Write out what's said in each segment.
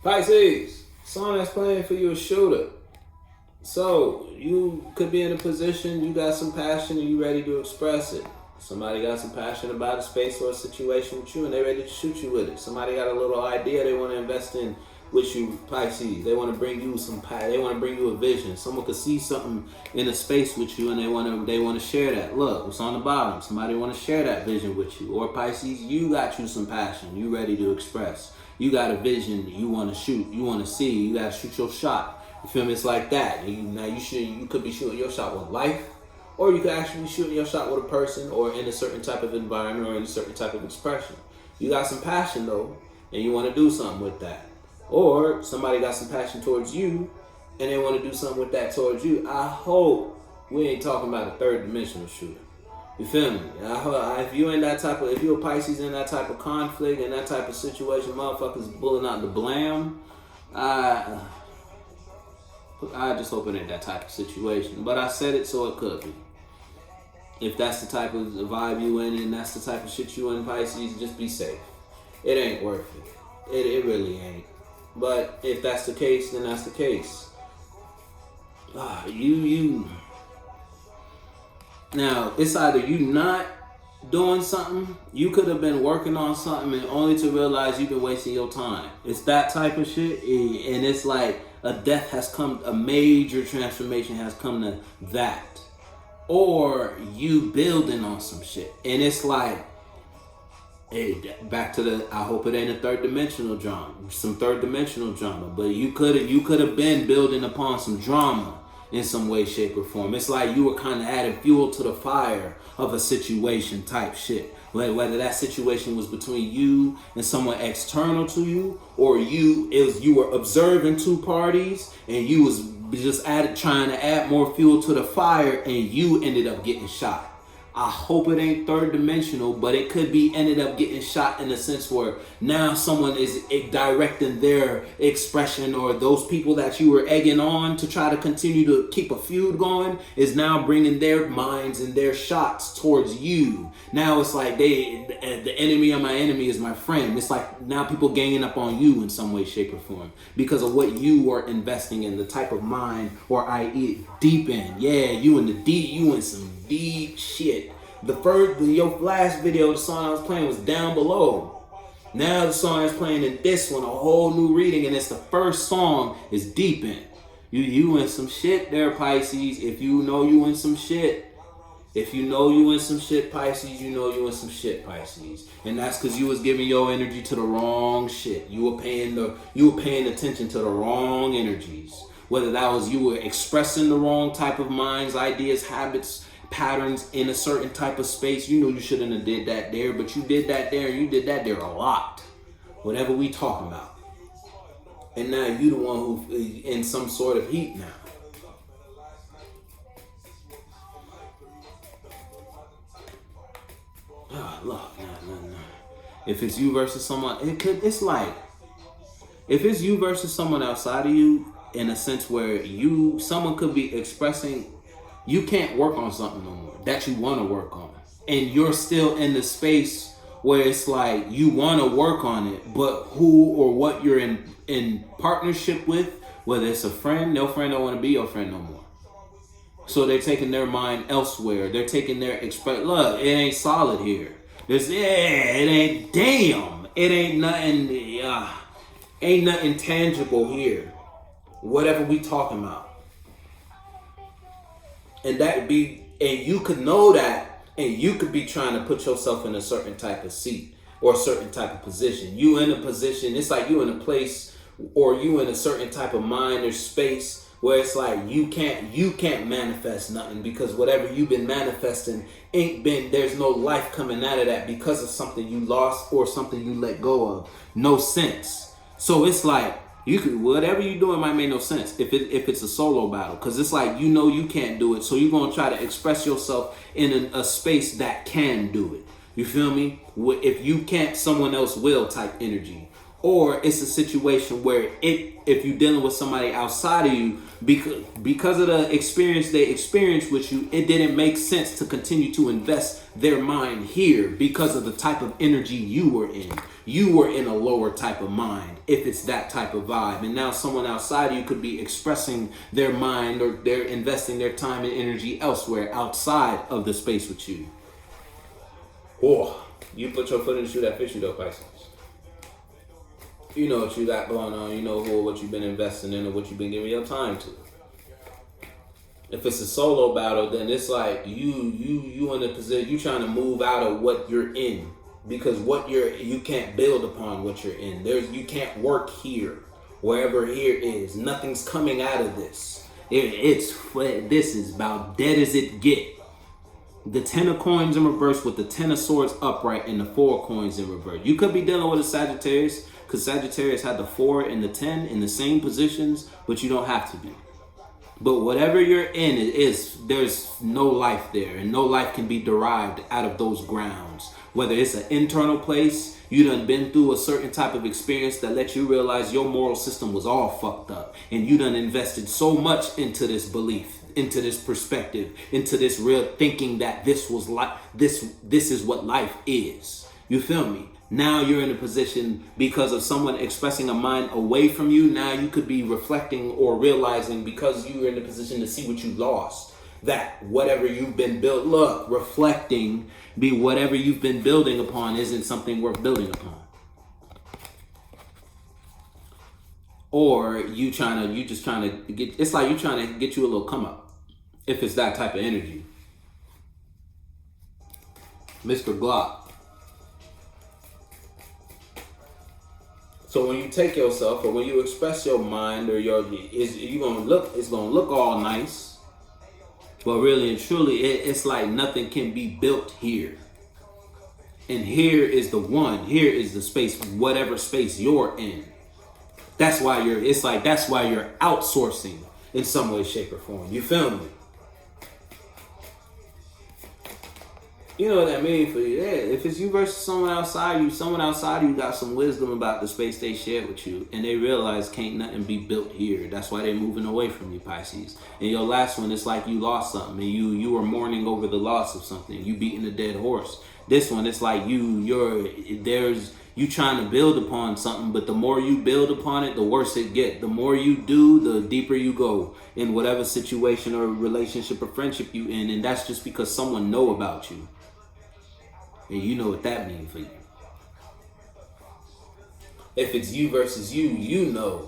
Pisces, song that's playing for you a shooter. So you could be in a position, you got some passion and you ready to express it. Somebody got some passion about a space or a situation with you and they ready to shoot you with it. Somebody got a little idea they want to invest in with you, Pisces. They want to bring you they want to bring you a vision. Someone could see something in a space with you and they want to share that. Look, what's on the bottom? Somebody want to share that vision with you. Or Pisces, you got you some passion. You ready to express. You got a vision you want to shoot. You want to see. You got to shoot your shot. You feel me? It's like that. You could be shooting your shot with life, or you could actually be shooting your shot with a person, or in a certain type of environment, or in a certain type of expression. You got some passion though, and you want to do something with that. Or somebody got some passion towards you, and they want to do something with that towards you. I hope we ain't talking about a third dimensional shooter. You feel me? If you in that type of, if you're a Pisces in that type of conflict, in that type of situation, motherfuckers pulling out the blam. I just hope it ain't that type of situation. But I said it so it could be. If that's the type of vibe you in and that's the type of shit you in, Pisces, just be safe. It ain't worth it. It really ain't. But if that's the case, then that's the case. Now, it's either you not doing something, you could have been working on something and only to realize you've been wasting your time. It's that type of shit. And it's like a major transformation has come to that. Or you building on some shit. And it's like, back to I hope it ain't a third dimensional drama. Some third dimensional drama. But you could have been building upon some drama in some way, shape, or form. It's like you were kind of adding fuel to the fire of a situation type shit. Whether that situation was between you and someone external to you, or you were observing two parties and you was just trying to add more fuel to the fire and you ended up getting shot. I hope it ain't third dimensional, but it could be ended up getting shot in the sense where now someone is directing their expression, or those people that you were egging on to try to continue to keep a feud going is now bringing their minds and their shots towards you. Now it's like the enemy of my enemy is my friend. It's like now people ganging up on you in some way, shape, or form because of what you were investing in, the type of mind, or i.e. deep in. Yeah, you in some deep shit. Your last video, the song I was playing was Down Below. Now the song that's playing in this one, a whole new reading, and it's the first song is Deep In. You in some shit there, Pisces. If you know you in some shit. If you know you in some shit, Pisces, you know you in some shit, Pisces. And that's because you was giving your energy to the wrong shit. You were paying attention to the wrong energies. Whether that was you were expressing the wrong type of minds, ideas, habits, patterns in a certain type of space. You know you shouldn't have did that there, but you did that there, and you did that there a lot. Whatever we talking about. And now you the one who in some sort of heat now. Look, no. If it's you versus someone, it's like, if it's you versus someone outside of you, in a sense where someone could be expressing, you can't work on something no more that you want to work on. And you're still in the space where it's like you want to work on it, but who or what you're in partnership with, whether it's a friend, no friend don't want to be your friend no more. So they're taking their mind elsewhere. They're taking their look, it ain't solid here. It ain't nothing tangible here. Whatever we talking about. And you could know that, and you could be trying to put yourself in a certain type of seat or a certain type of position. You in a position, it's like you in a place, or you in a certain type of mind or space where it's like you can't manifest nothing, because whatever you've been manifesting there's no life coming out of that because of something you lost or something you let go of. No sense. So it's like, whatever you doing might make no sense if it's a solo battle, because it's like you can't do it, so you're gonna try to express yourself in a space that can do it. You feel me? If you can't, someone else will type energy. Or it's a situation where if you're dealing with somebody outside of you, because of the experience they experienced with you, it didn't make sense to continue to invest their mind here because of the type of energy you were in. You were in a lower type of mind if it's that type of vibe. And now someone outside of you could be expressing their mind, or they're investing their time and energy elsewhere outside of the space with you. Oh, you put your foot in the shoe that fits you though, Pisces. You know what you got going on. You know what you've been investing in or what you've been giving your time to. If it's a solo battle, then it's like you in a position, you trying to move out of what you're in, because you can't build upon what you're in. You can't work here, wherever here is. Nothing's coming out of this. This is about dead as it get. The 10 of coins in reverse with the 10 of swords upright and the 4 of coins in reverse. You could be dealing with a Sagittarius, because Sagittarius had the 4 and the 10 in the same positions, but you don't have to be. But whatever you're in, there's no life there, and no life can be derived out of those grounds. Whether it's an internal place, you done been through a certain type of experience that let you realize your moral system was all fucked up, and you done invested so much into this belief, into this perspective, into this real thinking that this was like this is what life is. You feel me? Now you're in a position, because of someone expressing a mind away from you, now you could be reflecting or realizing, because you're in a position to see what you lost, that whatever you've been reflecting, whatever you've been building upon isn't something worth building upon. Or it's like you trying to get you a little come up, if it's that type of energy. Mr. Glock. So when you take yourself, or when you express your mind, or it's gonna look all nice, but really and truly, it's like nothing can be built here. And here is the one. Here is the space, whatever space you're in. That's why you're outsourcing in some way, shape, or form. You feel me? You know what that means for you. Yeah, if it's you versus someone outside you got some wisdom about the space they shared with you, and they realize can't nothing be built here. That's why they're moving away from you, Pisces. And your last one, it's like you lost something, and you were mourning over the loss of something. You beating a dead horse. This one, it's like you trying to build upon something, but the more you build upon it, the worse it get. The more you do, the deeper you go in whatever situation or relationship or friendship you in, and that's just because someone know about you. And you know what that means for you. If it's you versus you, you know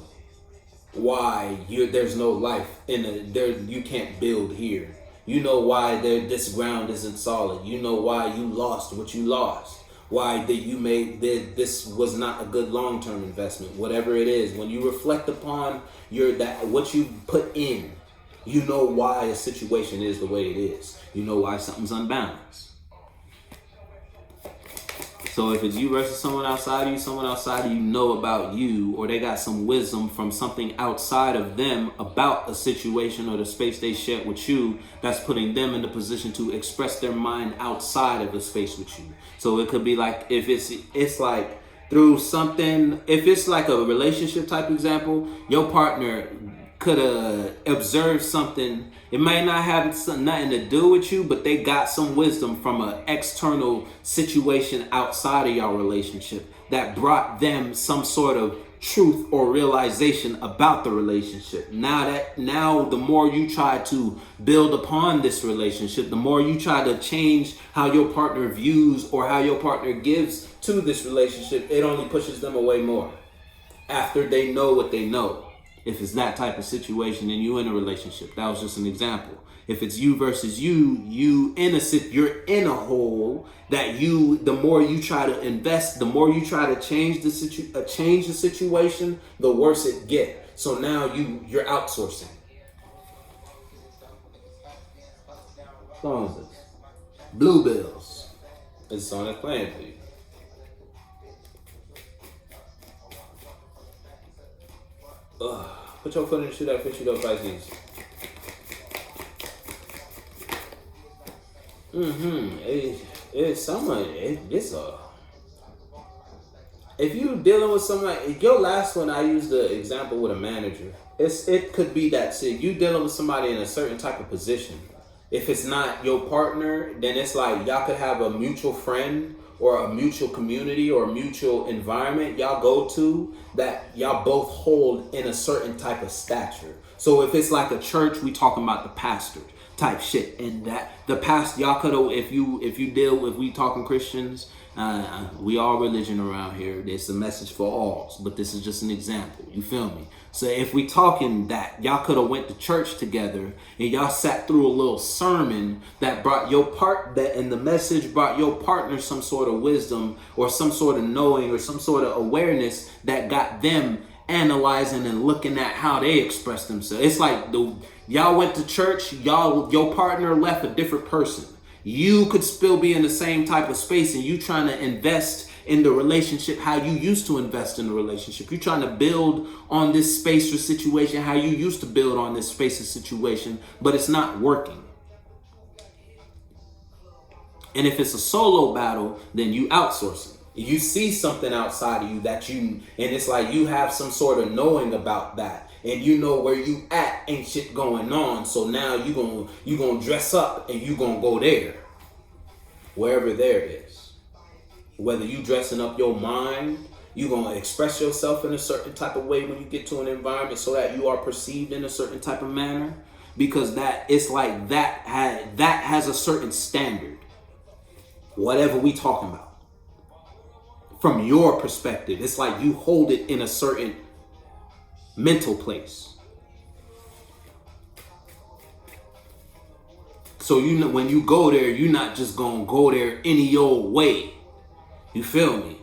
why there's no life you can't build here. You know why this ground isn't solid. You know why you lost what you lost. Why this was not a good long-term investment. Whatever it is, when you reflect upon what you put in, you know why a situation is the way it is. You know why something's unbalanced. So if it's you versus someone outside of you know about you, or they got some wisdom from something outside of them about a situation or the space they shared with you, that's putting them in the position to express their mind outside of the space with you. So it could be like, if it's like through something, if it's like a relationship type example, your partner could have observed something. It might not have nothing to do with you, but they got some wisdom from an external situation outside of your relationship that brought them some sort of truth or realization about the relationship. Now the more you try to build upon this relationship, the more you try to change how your partner views or how your partner gives to this relationship, it only pushes them away more after they know what they know. If it's that type of situation and you in a relationship, that was just an example. If it's you versus you're in a hole that the more you try to invest, the more you try to change the situation, the worse it get. So now you're outsourcing. What song is this? Bluebills. It's a song that's playing for you. Put your foot in the shoe that fits you though, Pisces. if you dealing with somebody, your last one, I used the example with a manager. It could be that shit. You dealing with somebody in a certain type of position. If it's not your partner, then it's like y'all could have a mutual friend or a mutual community or a mutual environment y'all go to that y'all both hold in a certain type of stature. So if it's like a church, we talking about the pastor type shit, and that the past y'all could have, if we talking Christians, we all religion around here. There's a message for all, but this is just an example. You feel me? So if we talking that y'all could have went to church together and y'all sat through a little sermon that brought and the message brought your partner some sort of wisdom or some sort of knowing or some sort of awareness that got them analyzing and looking at how they express themselves. It's like y'all went to church, your partner left a different person. You could still be in the same type of space and you trying to invest in the relationship how you used to invest in the relationship. You're trying to build on this space or situation how you used to build on this space or situation, but it's not working. And if it's a solo battle, then you outsource it. You see something outside of you and it's like you have some sort of knowing about that. And you know where you at, ain't shit going on. So now you gonna dress up and you gonna go there. Wherever there is. Whether you dressing up your mind, you gonna express yourself in a certain type of way when you get to an environment so that you are perceived in a certain type of manner. Because that has a certain standard. Whatever we talking about. From your perspective, it's like you hold it in a certain mental place. So you know when you go there, you're not just gonna go there any old way. You feel me?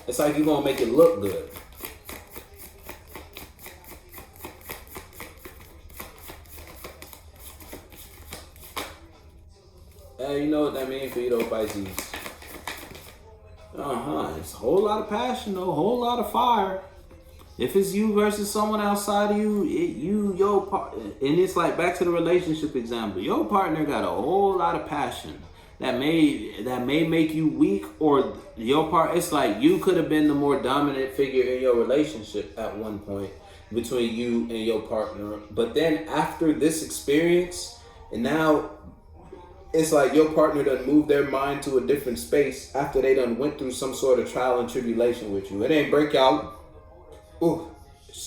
It's like you're gonna make it look good. You know what that means for you though, Pisces? It's a whole lot of passion though, a whole lot of fire. If it's you versus someone outside of you, your part, and it's like back to the relationship example. Your partner got a whole lot of passion that may make you weak, or it's like you could have been the more dominant figure in your relationship at one point between you and your partner. But then after this experience, and now it's like your partner done moved their mind to a different space after they done went through some sort of trial and tribulation with you. It ain't break y'all.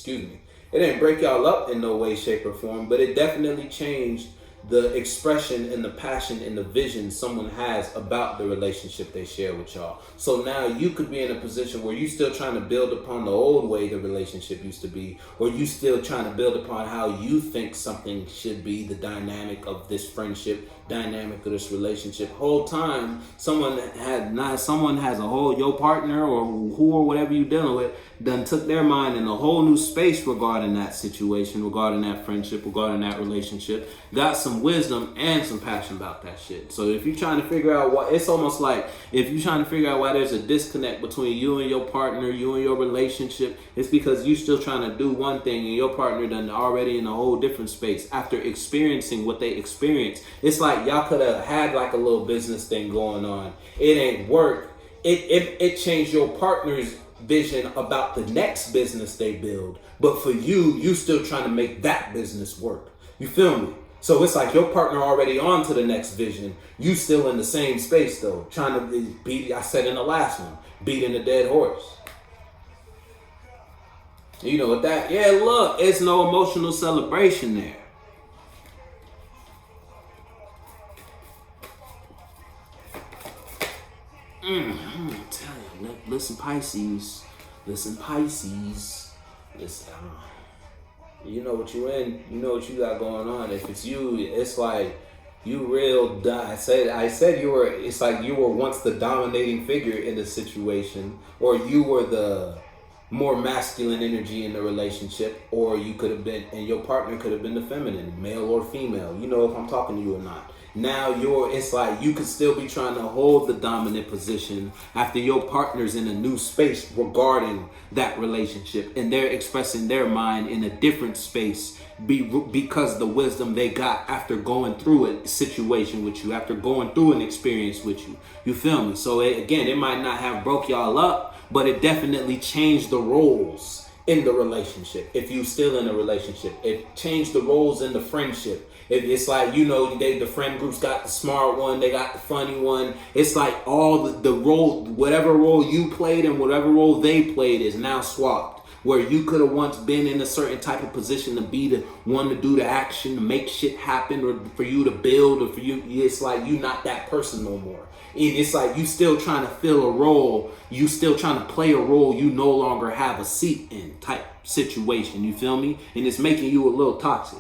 It didn't break y'all up in no way, shape, or form, but it definitely changed the expression and the passion and the vision someone has about the relationship they share with y'all. So now you could be in a position where you still trying to build upon the old way the relationship used to be, or you still trying to build upon how you think something should be, the dynamic of this friendship, dynamic of this relationship. Whole time someone has a whole, your partner or who or whatever you dealing with done took their mind in a whole new space regarding that situation, regarding that friendship, regarding that relationship, got some wisdom and some passion about that shit. So if you're trying to figure out why, it's almost like if you're trying to figure out why there's a disconnect between you and your partner, you and your relationship, it's because you still trying to do one thing and your partner done already in a whole different space after experiencing what they experienced. It's like y'all could have had like a little business thing going on. It ain't work. It changed your partner's vision about the next business they build. But for you still trying to make that business work. You feel me? So it's like your partner already on to the next vision. You still in the same space though. Trying to beat, I said in the last one, beating a dead horse. You know what that? Yeah, look, it's no emotional celebration there. I'm gonna tell you, listen Pisces, listen. You know what you in, you know what you got going on. If it's you, it's like you real. I said you were. It's like you were once the dominating figure in the situation, or you were the more masculine energy in the relationship, or you could have been, and your partner could have been the feminine, male or female. You know if I'm talking to you or not. Now it's like you could still be trying to hold the dominant position after your partner's in a new space regarding that relationship, and they're expressing their mind in a different space because the wisdom they got after going through a situation with you, after going through an experience with you. You feel me? So it might not have broke y'all up, but it definitely changed the roles in the relationship. If you still in a relationship, it changed the roles in the friendship. It's like, the friend group's got the smart one, they got the funny one. It's like all the role, whatever role you played and whatever role they played is now swapped. Where you could have once been in a certain type of position to be the one to do the action, to make shit happen, or for you to build, or for you, it's like you not that person no more. It's like you still trying to fill a role, you still trying to play a role you no longer have a seat in type situation, you feel me? And it's making you a little toxic.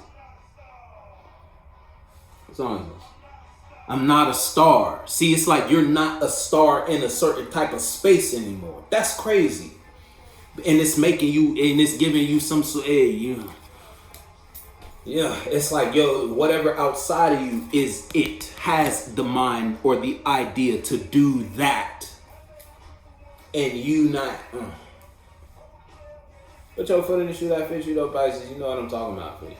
What's on this? I'm not a star. See, it's like you're not a star in a certain type of space anymore. That's crazy. And it's making you, and it's giving you some, it's like, whatever outside of you has the mind or the idea to do that. And you not. Put your foot in the shoe that fits you though, Pisces. You know what I'm talking about, please.